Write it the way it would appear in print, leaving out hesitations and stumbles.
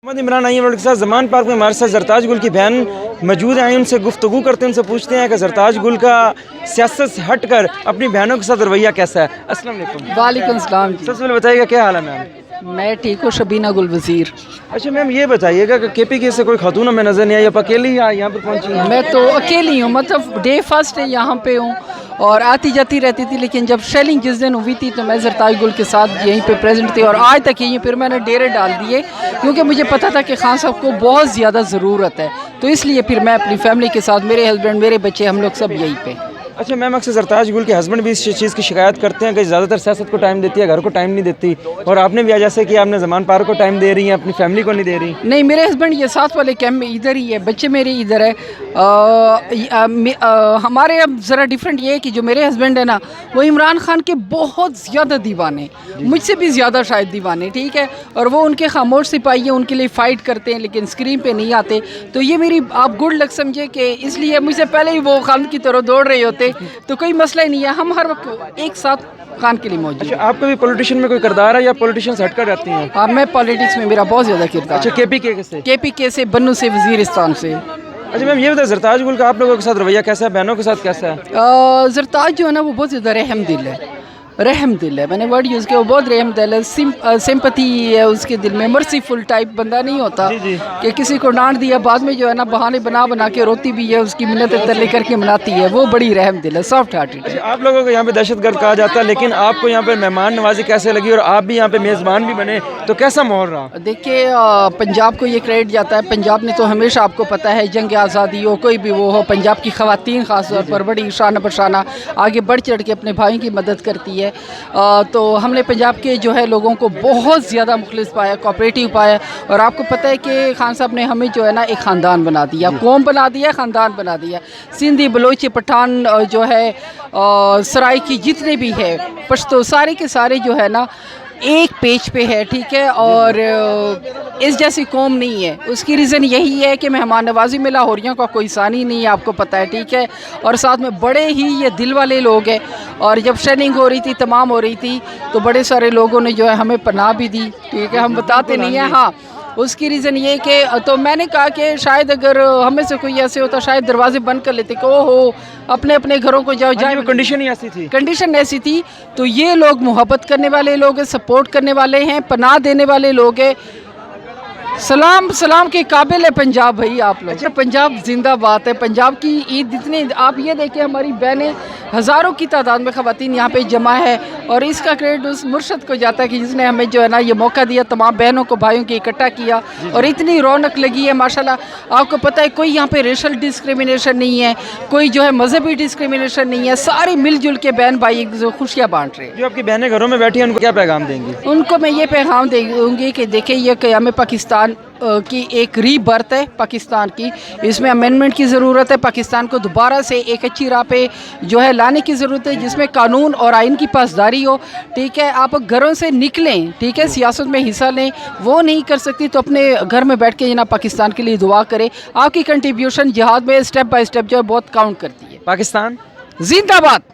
محمد عمران آئی کے ساتھ زمان پارک میں ہمارے ساتھ زرتاج گل کی بہن موجود ہیں. ان سے گفتگو کرتے ہیں, ان سے پوچھتے ہیں کہ زرتاج گل کا سیاست سے ہٹ کر اپنی بہنوں کے ساتھ رویہ کیسا ہے. السلام علیکم. وعلیکم السلام. سب سے پہلے بتائیے گا کیا حال ہے میم؟ میں ٹھیک ہوں. شبینہ گل وزیر. اچھا میم یہ بتائیے گا کہ کے پی کے سے کوئی خاتون ہمیں نظر نہیں آئی, آپ اکیلی یہاں پر پہنچی ہیں؟ میں تو اکیلی ہوں, مطلب ڈے فرسٹ یہاں پہ ہوں اور آتی جاتی رہتی تھی, لیکن جب شیلنگ جس دن ہوئی تھی تو میں زرتاج گل کے ساتھ یہیں پہ پریزنٹ تھی اور آج تک یہیں. پھر میں نے ڈیرے ڈال دیے کیونکہ مجھے پتا تھا کہ خان صاحب کو بہت زیادہ ضرورت ہے, تو اس لیے پھر میں اپنی فیملی کے ساتھ, میرے ہسبینڈ, میرے بچے, ہم لوگ سب یہیں پہ. اچھا میم اکثر زرتاج گل کے ہسبینڈ بھی اس چیز کی شکایت کرتے ہیں کہ زیادہ تر سیاست کو ٹائم دیتی ہے, گھر کو ٹائم نہیں دیتی, اور آپ نے بھی آج ایسے کہ آپ نے زمان پارک کو ٹائم دے رہی ہیں, اپنی فیملی کو نہیں دے رہی. نہیں, میرے ہسبینڈ یہ ساتھ والے کیمپ میں ادھر ہی ہے, بچے میرے ادھر ہے. ہمارے اب ذرا ڈیفرنٹ یہ ہے کہ جو میرے ہسبینڈ ہے نا وہ عمران خان کے بہت زیادہ دیوانے, مجھ سے بھی زیادہ شاید دیوانے, ٹھیک ہے, اور وہ ان کے خاموش سپاہی ہیں, ان کے لیے فائٹ کرتے ہیں لیکن اسکرین پہ نہیں آتے. تو یہ میری آپ گڈ لک سمجھے کہ اس لیے مجھ سے پہلے ہی وہ خان کی طرح دوڑ رہے ہوتے, تو کوئی مسئلہ ہی نہیں ہے, ہم ہر وقت ایک ساتھ خان کے لیے موجود. اچھا آپ کو بھی پولیٹیشین میں کوئی کردار ہے یا پولیٹیشین سے ہٹ کر رہتی ہیں؟ ہاں, میں پالیٹکس میں میرا بہت زیادہ کردار. اچھا کے پی کے سے؟ کے پی کے سے, بنو سے, وزیرستان سے. اچھا میم یہ بتائیں زرتاج گل کا آپ لوگوں کے ساتھ رویہ کیسا ہے, بہنوں کے ساتھ کیسا ہے؟ زرتاج جو ہے نا وہ بہت زیادہ رحم دل ہے, رحم دل ہے, میں نے ورڈ یوز کیا, وہ بہت رحم دل ہے, سمپتھی ہے اس کے دل میں, مرسی فل ٹائپ بندہ نہیں ہوتا کہ کسی کو ڈانٹ دیا بعد میں جو ہے نا بہانے بنا کے روتی بھی ہے, اس کی منت ترلے کر کے مناتی ہے, وہ بڑی رحم دل ہے, سافٹ ہارٹڈ. آپ لوگوں کو یہاں پہ دہشت گرد کہا جاتا ہے, لیکن آپ کو یہاں پہ مہمان نوازی کیسے لگی, اور آپ بھی یہاں پہ میزبان بھی بنے, تو کیسا ماحول رہا؟ دیکھیے پنجاب کو یہ کریڈٹ جاتا ہے, پنجاب نے تو ہمیشہ آپ کو پتہ ہے جنگ آزادی ہو کوئی بھی وہ ہو, پنجاب کی خواتین خاص طور پر بڑی شانہ بشانہ آگے بڑھ چڑھ کے اپنے بھائیوں کی مدد کرتی ہے. تو ہم نے پنجاب کے جو ہے لوگوں کو بہت زیادہ مخلص پایا, کوآپریٹیو پایا, اور آپ کو پتہ ہے کہ خان صاحب نے ہمیں جو ہے نا ایک خاندان بنا دیا, قوم بنا دیا, خاندان بنا دیا. سندھی, بلوچی, پٹھان جو ہے, سرائکی جتنے بھی ہے, پشتو, سارے کے سارے جو ہے نا ایک پیج پہ ہے, ٹھیک ہے, اور اس جیسی قوم نہیں ہے. اس کی ریزن یہی ہے کہ مہمان نوازی میں لاہوریوں کا کوئی ثانی نہیں ہے, آپ کو پتہ ہے, ٹھیک ہے, اور ساتھ میں بڑے ہی یہ دل والے لوگ ہیں. اور جب شیلنگ ہو رہی تھی, تمام ہو رہی تھی, تو بڑے سارے لوگوں نے جو ہے ہمیں پناہ بھی دی, ٹھیک ہے, ہم بتاتے نہیں ہیں. ہاں, اس کی ریزن یہ کہ تو میں نے کہا کہ شاید اگر ہمیں سے کوئی ایسے ہوتا شاید دروازے بند کر لیتے کہ او ہو اپنے اپنے گھروں کو جاؤ جائیں. کنڈیشن ہی ایسی تھی, کنڈیشن ایسی تھی. تو یہ لوگ محبت کرنے والے لوگ ہیں, سپورٹ کرنے والے ہیں, پناہ دینے والے لوگ ہیں. سلام کے قابل ہے پنجاب بھائی آپ لوگ. پنجاب زندہ بات ہے. پنجاب کی عید اتنے, آپ یہ دیکھیں ہماری بہنیں ہزاروں کی تعداد میں خواتین یہاں پہ جمع ہے, اور اس کا کریڈٹ اس مرشد کو جاتا ہے کہ جس نے ہمیں جو ہے نا یہ موقع دیا, تمام بہنوں کو, بھائیوں کو اکٹھا کیا, اور اتنی رونق لگی ہے ماشاءاللہ. آپ کو پتہ ہے کوئی یہاں پہ ریشل ڈسکریمنیشن نہیں ہے, کوئی جو ہے مذہبی ڈسکریمنیشن نہیں ہے, سارے مل جل کے بہن بھائی ایک دوسرے کو خوشیاں بانٹ رہے ہیں. جو آپ کی بہنیں گھروں میں بیٹھی ہیں ان کو کیا پیغام دیں گی؟ ان کو میں یہ پیغام دوں گی کہ دیکھیں یہ قیام پاکستان کی ایک ری برتھ ہے پاکستان کی, اس میں امینڈمنٹ کی ضرورت ہے, پاکستان کو دوبارہ سے ایک اچھی راہ پہ جو ہے لانے کی ضرورت ہے, جس میں قانون اور آئین کی پاسداری ہو, ٹھیک ہے. آپ گھروں سے نکلیں, ٹھیک ہے, سیاست میں حصہ لیں, وہ نہیں کر سکتی تو اپنے گھر میں بیٹھ کے جناب پاکستان کے لیے دعا کریں. آپ کی کنٹریبیوشن جہاد میں اسٹیپ بائی اسٹیپ جو ہے بہت کاؤنٹ کرتی ہے. پاکستان زندہ باد.